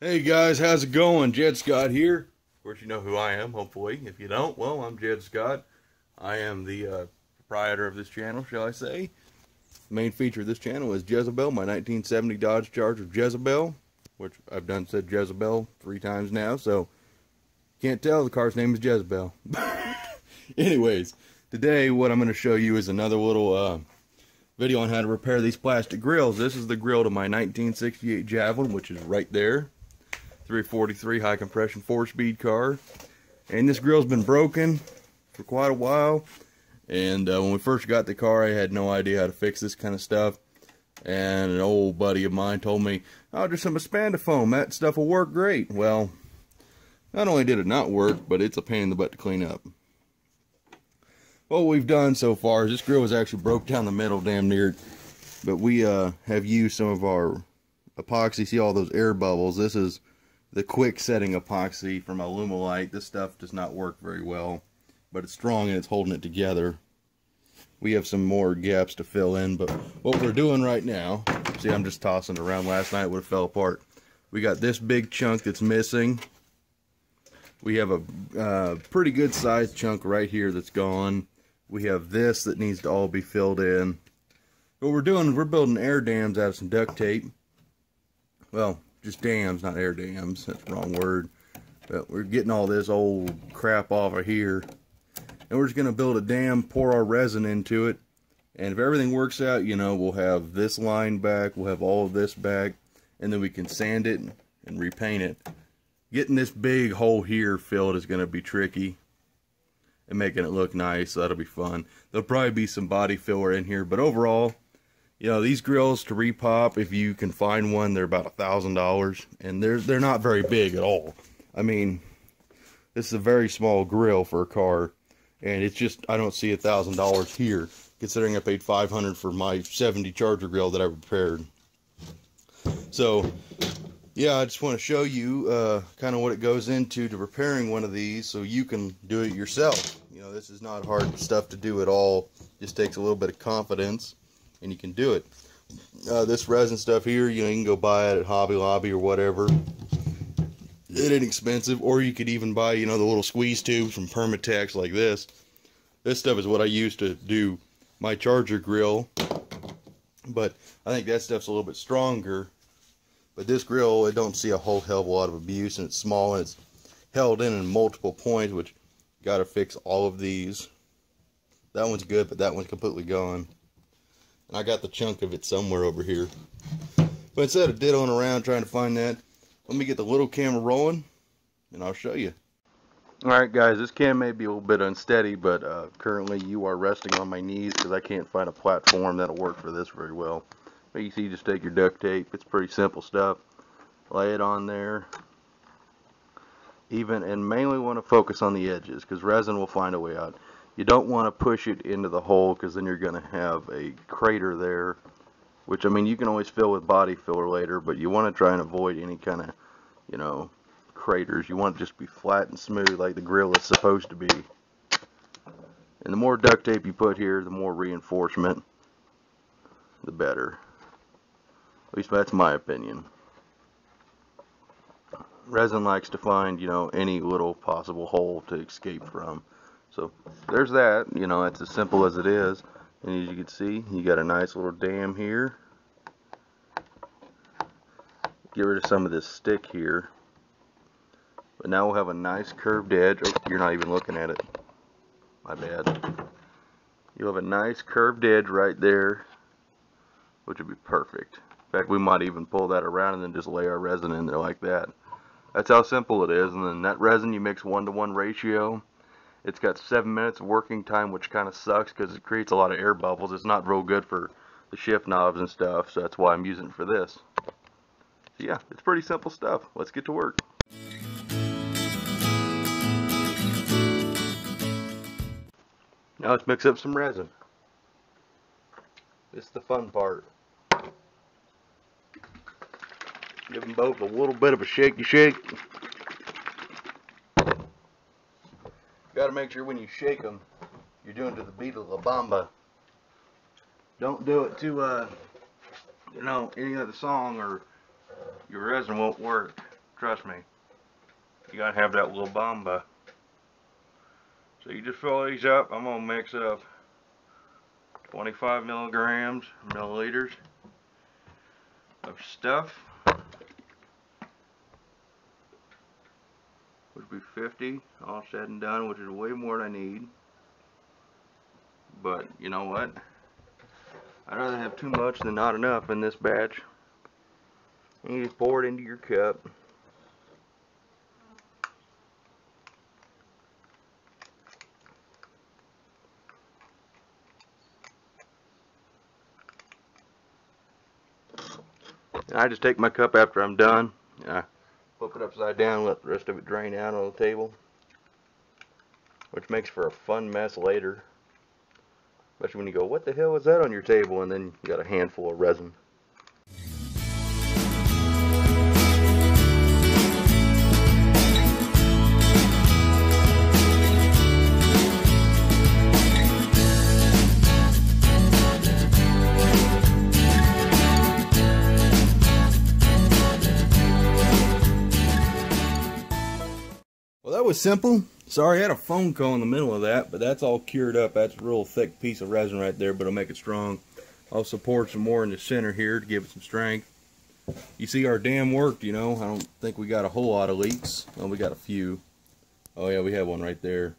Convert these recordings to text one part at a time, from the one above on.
Hey guys, how's it going? Jed Scott here. Of course, you know who I am, hopefully. If you don't, well, I'm Jed Scott. I am the proprietor of this channel, shall I say. The main feature of this channel is Jezebel, my 1970 Dodge Charger Jezebel, which I've done said Jezebel 3 times now, so can't tell the car's name is Jezebel. Anyways, today what I'm going to show you is another little video on how to repair these plastic grills. This is the grill to my 1968 Javelin, which is right there. 343 high compression 4-speed car, and this grill's been broken for quite a while. And when we first got the car, I had no idea how to fix this kind of stuff, and an old buddy of mine told me, "Oh, just some Espandafoam, that stuff will work great." Well, not only did it not work, but it's a pain in the butt to clean up. What we've done so far is this grill was actually broke down the middle damn near, but we have used some of our epoxy. See all those air bubbles? This is the quick setting epoxy from Alumilite. This stuff does not work very well, but it's strong and it's holding it together. We have some more gaps to fill in, but what we're doing right now, see, I'm just tossing it around. Last night it would have fell apart. We got this big chunk that's missing. We have a pretty good sized chunk right here that's gone. We have this that needs to all be filled in. What we're doing is we're building air dams out of some duct tape. Well, just dams, not air dams. That's the wrong word. But we're getting all this old crap off of here. And we're just going to build a dam, pour our resin into it. And if everything works out, you know, we'll have this line back. We'll have all of this back. And then we can sand it and repaint it. Getting this big hole here filled is going to be tricky. And making it look nice, so that'll be fun. There'll probably be some body filler in here. But overall, you know, these grills to repop, if you can find one, they're about $1,000, and they're not very big at all. I mean, this is a very small grill for a car, and it's just, I don't see $1,000 here, considering I paid $500 for my 70 Charger grill that I repaired. So, yeah, I just want to show you kind of what it goes into to repairing one of these, so you can do it yourself. You know, this is not hard stuff to do at all. Just takes a little bit of confidence, and you can do it. This resin stuff here, you know, you can go buy it at Hobby Lobby or whatever. It ain't expensive. Or you could even buy, you know, the little squeeze tubes from Permatex like this. This stuff is what I use to do my Charger grill. But I think that stuff's a little bit stronger. But this grill, it don't see a whole hell of a lot of abuse, and it's small, and it's held in multiple points, which got to fix all of these. That one's good, but that one's completely gone. And I got the chunk of it somewhere over here. But instead of diddling around trying to find that, let me get the little camera rolling, and I'll show you. Alright guys, this cam may be a little bit unsteady, but currently you are resting on my knees because I can't find a platform that'll work for this very well. But you see, you just take your duct tape. It's pretty simple stuff. Lay it on there. And mainly want to focus on the edges, because resin will find a way out. You don't want to push it into the hole, because then you're going to have a crater there, which, I mean, you can always fill with body filler later, but you want to try and avoid any kind of, you know, craters. You want it to just be flat and smooth like the grill is supposed to be. And the more duct tape you put here, the more reinforcement, the better. At least that's my opinion. Resin likes to find, you know, any little possible hole to escape from. So there's that. You know, it's as simple as it is. And as you can see, you got a nice little dam here. Get rid of some of this stick here. But now we'll have a nice curved edge. Oh, you're not even looking at it. My bad. You'll have a nice curved edge right there, which would be perfect. In fact, we might even pull that around and then just lay our resin in there like that. That's how simple it is. And then that resin, you mix 1-to-1 ratio. It's got 7 minutes of working time, which kind of sucks because it creates a lot of air bubbles. It's not real good for the shift knobs and stuff, so that's why I'm using it for this. So yeah, it's pretty simple stuff. Let's get to work. Now let's mix up some resin. This is the fun part. Give them both a little bit of a shaky shake. Got to make sure when you shake them, you're doing to the beat of La Bamba. Don't do it to, you know, any other song or your resin won't work. Trust me. You gotta have that little bomba. So you just fill these up. I'm gonna mix up 25 milliliters of stuff, which would be 50 all said and done, which is way more than I need. But you know what? I'd rather have too much than not enough in this batch. And you just pour it into your cup. And I just take my cup after I'm done. I flip it upside down, let the rest of it drain out on the table, which makes for a fun mess later. Especially when you go, what the hell was that on your table? And then you got a handful of resin. Well, that was simple. Sorry, I had a phone call in the middle of that, but that's all cured up. That's a real thick piece of resin right there, but it'll make it strong. I'll support some more in the center here to give it some strength. You see our dam worked, you know. I don't think we got a whole lot of leaks. Well, we got a few. Oh yeah, we have one right there.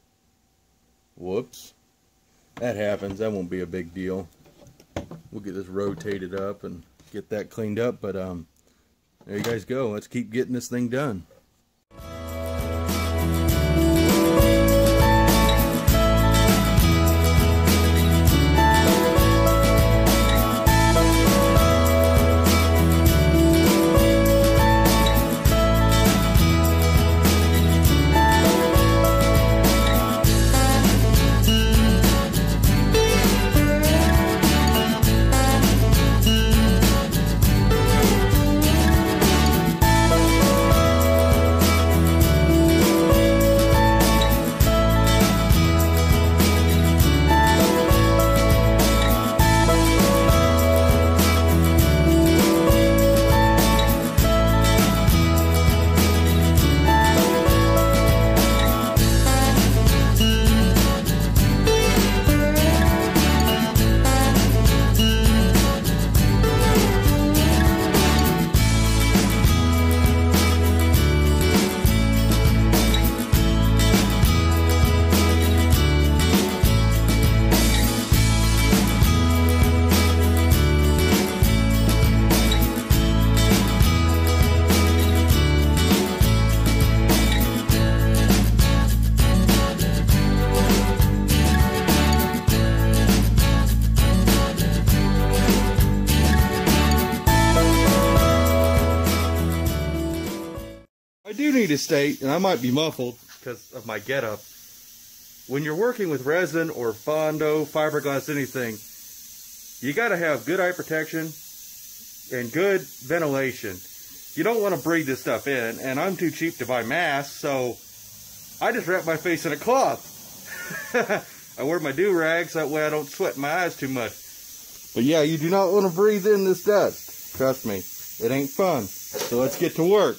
Whoops. That happens. That won't be a big deal. We'll get this rotated up and get that cleaned up, but there you guys go. Let's keep getting this thing done. I do need to state, and I might be muffled because of my getup, when you're working with resin or Bondo, fiberglass, anything, you got to have good eye protection and good ventilation. You don't want to breathe this stuff in, and I'm too cheap to buy masks, so I just wrap my face in a cloth. I wear my do-rags, that way I don't sweat my eyes too much. But yeah, you do not want to breathe in this dust. Trust me, it ain't fun. So let's get to work.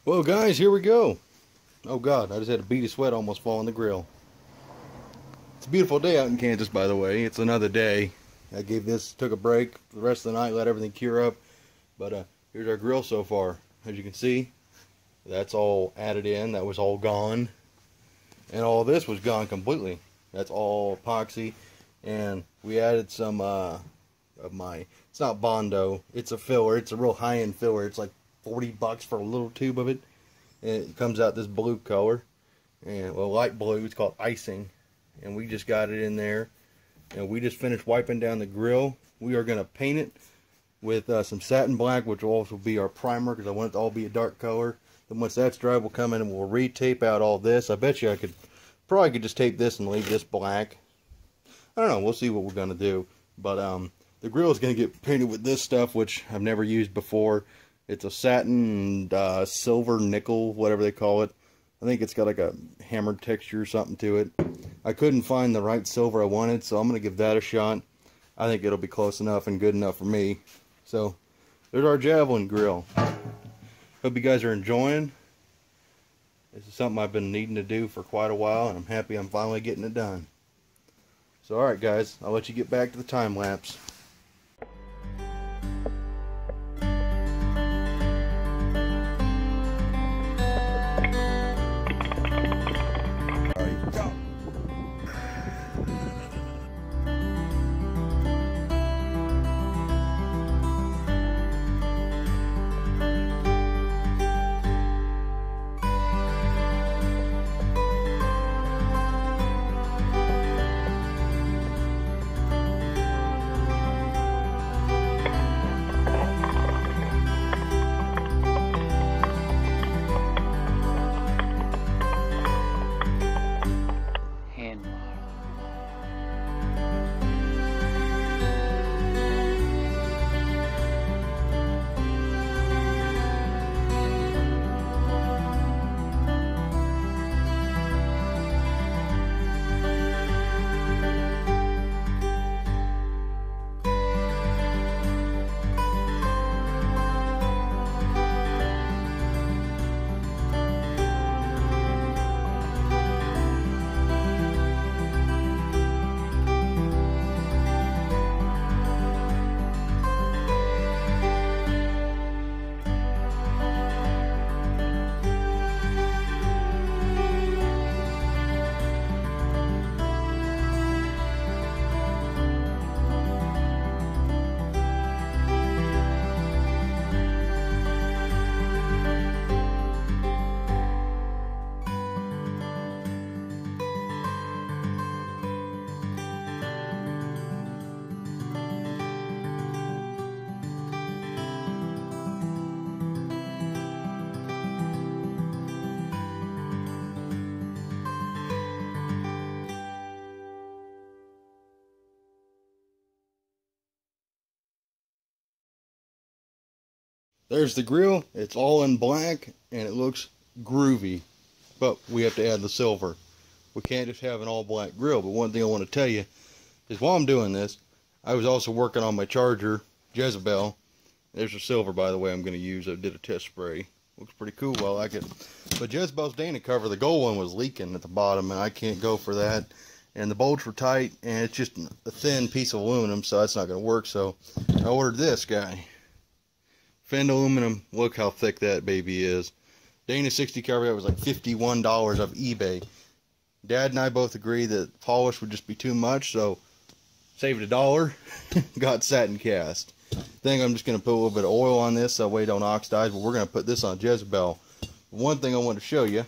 Well guys, here we go. Oh god, I just had a bead of sweat almost fall on the grill. It's a beautiful day out in Kansas, by the way. It's another day. I took a break for the rest of the night, let everything cure up. But here's our grill so far. As you can see, that's all added in. That was all gone. And all this was gone completely. That's all epoxy. And we added some of my, it's not Bondo, it's a filler. It's a real high-end filler. It's like $40 for a little tube of it. And it comes out this blue color. And well, light blue. It's called icing. And we just got it in there. And we just finished wiping down the grill. We are going to paint it with some satin black, which will also be our primer, because I want it to all be a dark color. Then once that's dry, we'll come in and we'll re-tape out all this. I bet you I could probably just tape this and leave this black. I don't know. We'll see what we're going to do. But the grill is going to get painted with this stuff, which I've never used before. It's a satin silver nickel, whatever they call it. I think it's got like a hammered texture or something to it. I couldn't find the right silver I wanted, so I'm going to give that a shot. I think it'll be close enough and good enough for me. So, there's our Javelin grill. Hope you guys are enjoying. This is something I've been needing to do for quite a while, and I'm happy I'm finally getting it done. So, alright guys, I'll let you get back to the time lapse. There's the grill. It's all in black and it looks groovy, but we have to add the silver. We can't just have an all black grill. But one thing I want to tell you is while I'm doing this, I was also working on my charger, Jezebel. There's the silver, by the way, I'm going to use. I did a test spray. Looks pretty cool. I like it. But Jezebel's Dana cover, the gold one was leaking at the bottom, and I can't go for that. And the bolts were tight, and it's just a thin piece of aluminum, so that's not going to work. So I ordered this guy. Fend aluminum. Look how thick that baby is. Dana 60 cover, that was like $51 off eBay. Dad and I both agree that polish would just be too much, so saved $1. Got satin cast. Think I'm just going to put a little bit of oil on this so that way it don't oxidize, but we're going to put this on Jezebel. One thing I want to show you,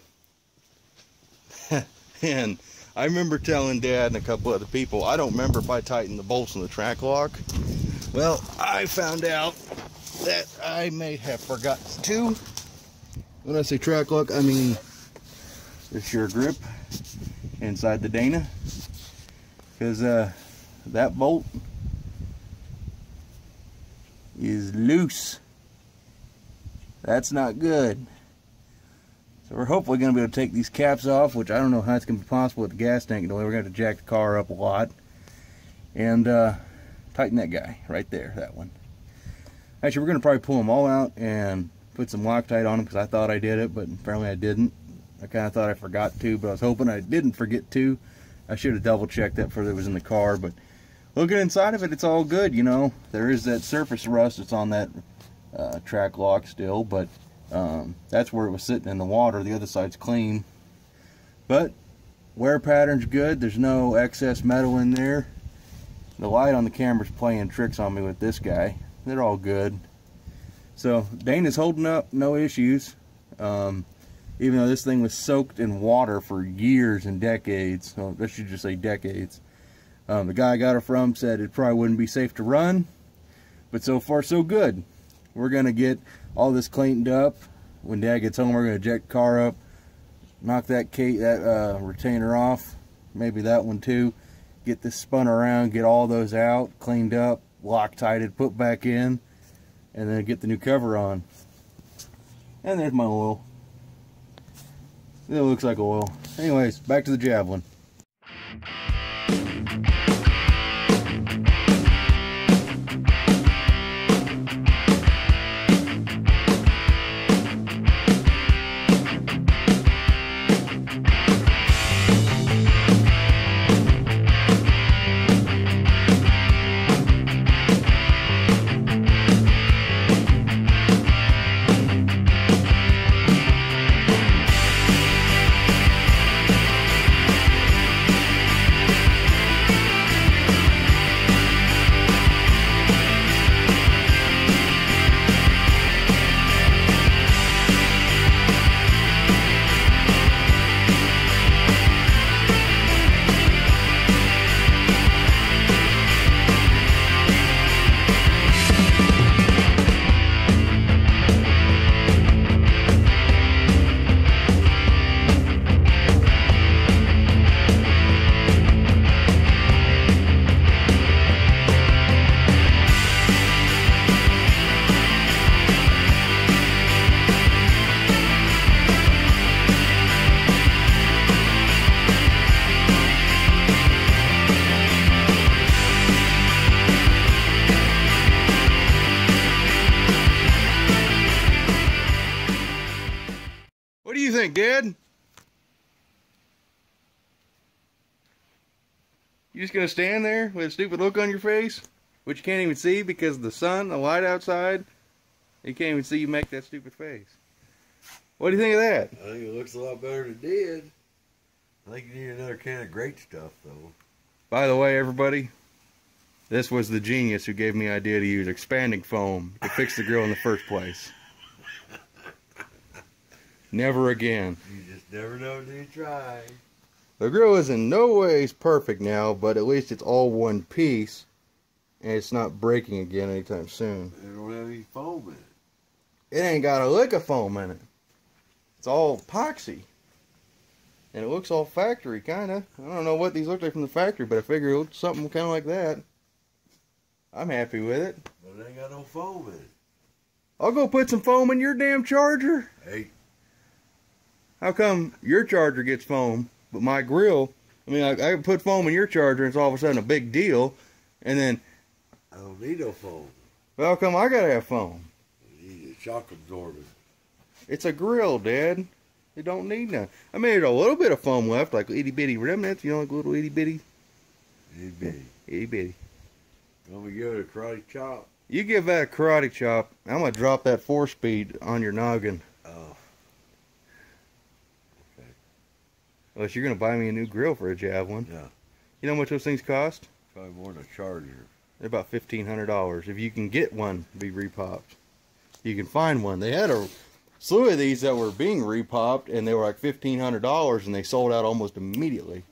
and I remember telling Dad and a couple other people, I don't remember if I tightened the bolts in the track lock. Well, I found out that I may have forgotten to. When I say track lock, I mean it's your grip inside the Dana, because that bolt is loose. That's not good. So we're hopefully going to be able to take these caps off, which I don't know how it's going to be possible with the gas tank. We're going to have to jack the car up a lot and tighten that guy right there, that one. Actually, we're going to probably pull them all out and put some Loctite on them because I thought I did it, but apparently I didn't. I kind of thought I forgot to, but I was hoping I didn't forget to. I should have double checked that before it was in the car, but looking inside of it, it's all good, you know. There is that surface rust that's on that track lock still, but that's where it was sitting in the water. The other side's clean. But wear pattern's good. There's no excess metal in there. The light on the camera's playing tricks on me with this guy. They're all good. So Dana's holding up, no issues. Even though this thing was soaked in water for years and decades. Well, I should just say decades. The guy I got it from said it probably wouldn't be safe to run. But so far so good. We're going to get all this cleaned up. When Dad gets home, we're going to jack the car up. Knock that retainer off. Maybe that one too. Get this spun around, get all those out, cleaned up, Loctited, put back in, and then get the new cover on. And there's my oil. It looks like oil. Anyways, back to the Javelin. What do you think, Dad? You just gonna stand there with a stupid look on your face, which you can't even see because of the sun, the light outside? You can't even see you make that stupid face. What do you think of that? I think it looks a lot better than it did. I think you need another can of great stuff, though. By the way, everybody, this was the genius who gave me the idea to use expanding foam to fix the grill in the first place. Never again. You just never know until you try. The grill is in no ways perfect now, but at least it's all one piece, and it's not breaking again anytime soon. It don't have any foam in it. It ain't got a lick of foam in it. It's all epoxy. And it looks all factory, kind of. I don't know what these look like from the factory, but I figure it looks something kind of like that. I'm happy with it. But it ain't got no foam in it. I'll go put some foam in your damn charger. Hey. How come your charger gets foam, but my grill, I mean, I can put foam in your charger and it's all of a sudden a big deal, and then... I don't need no foam. Well, how come I gotta have foam? You need a shock absorber. It's a grill, Dad. It don't need none. I made a little bit of foam left, like itty bitty remnants, you know, like little itty bitty. Itty bitty. Itty bitty. Want me to give it a karate chop? You give that a karate chop, I'm gonna drop that 4-speed on your noggin. Oh. Okay. Unless you're gonna buy me a new grill for a Javelin. Yeah. You know how much those things cost? Probably more than a charger. They're about $1,500. If you can get one to be repopped, you can find one. They had a slew of these that were being repopped, and they were like $1,500, and they sold out almost immediately,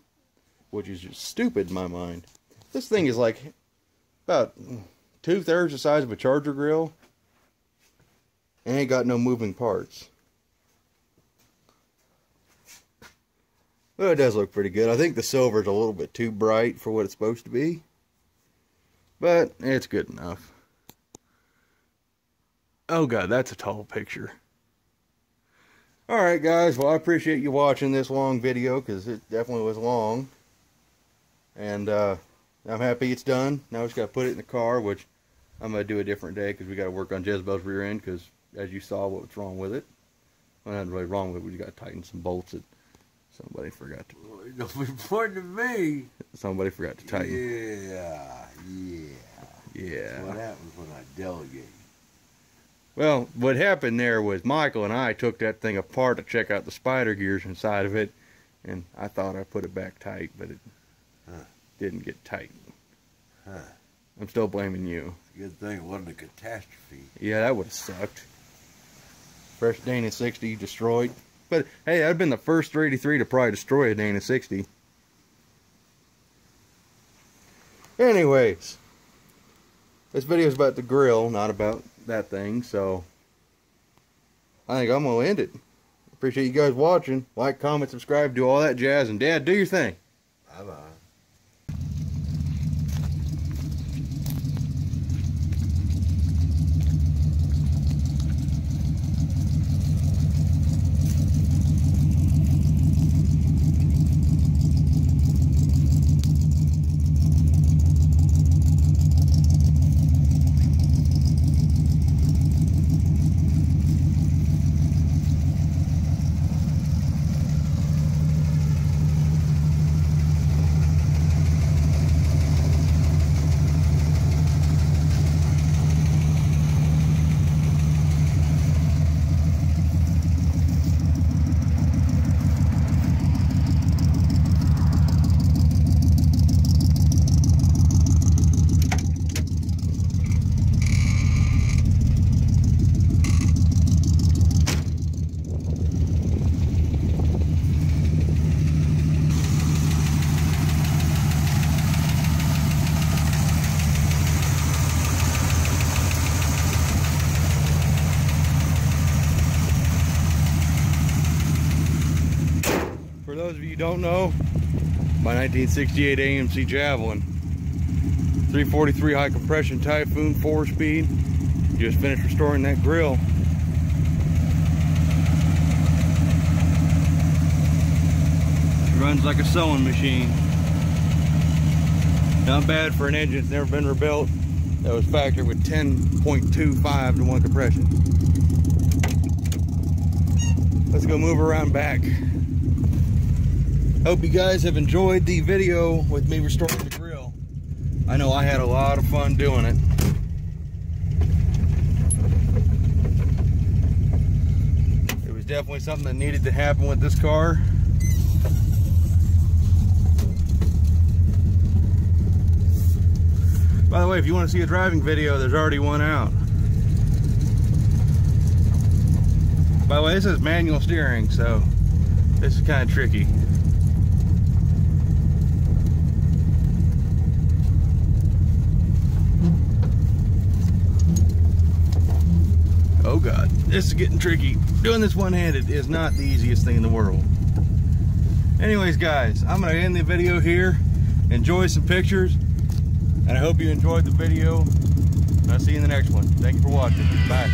which is just stupid in my mind. This thing is like about 2/3 the size of a Charger grill, and ain't got no moving parts. Well, it does look pretty good. I think the silver's a little bit too bright for what it's supposed to be, but it's good enough. Oh God, that's a tall picture. Alright guys, well I appreciate you watching this long video, because it definitely was long. And I'm happy it's done. Now we just got to put it in the car, which I'm going to do a different day, because we got to work on Jezebel's rear end, because as you saw what's wrong with it. Well, nothing really wrong with it. We got to tighten some bolts that somebody forgot to. Well, don't be pointing to me. Somebody forgot to tighten. Yeah. That's what happens when I delegate. Well, what happened there was Michael and I took that thing apart to check out the spider gears inside of it, and I thought I put it back tight, but it didn't get tight. I'm still blaming you. Good thing it wasn't a catastrophe. Yeah, that would have sucked. Fresh Dana 60 destroyed. But hey, that'd been the first 383 to probably destroy a Dana 60. Anyways, this video is about the grill, not about that thing, so I think I'm going to end it. Appreciate you guys watching. Like, comment, subscribe, do all that jazz, and Dad, do your thing. Bye-bye. For those of you who don't know, my 1968 AMC Javelin, 343 high compression Typhoon 4-speed. Just finished restoring that grill. It runs like a sewing machine. Not bad for an engine that's never been rebuilt. That was factory with 10.25 to 1 compression. Let's go move around back. Hope you guys have enjoyed the video with me restoring the grill. I know I had a lot of fun doing it. It was definitely something that needed to happen with this car. By the way, if you want to see a driving video, there's already one out. By the way, this is manual steering, so this is kind of tricky. Oh God, this is getting tricky. Doing this one-handed is not the easiest thing in the world. Anyways, guys, I'm gonna end the video here. Enjoy some pictures, and I hope you enjoyed the video. I'll see you in the next one. Thank you for watching. Bye.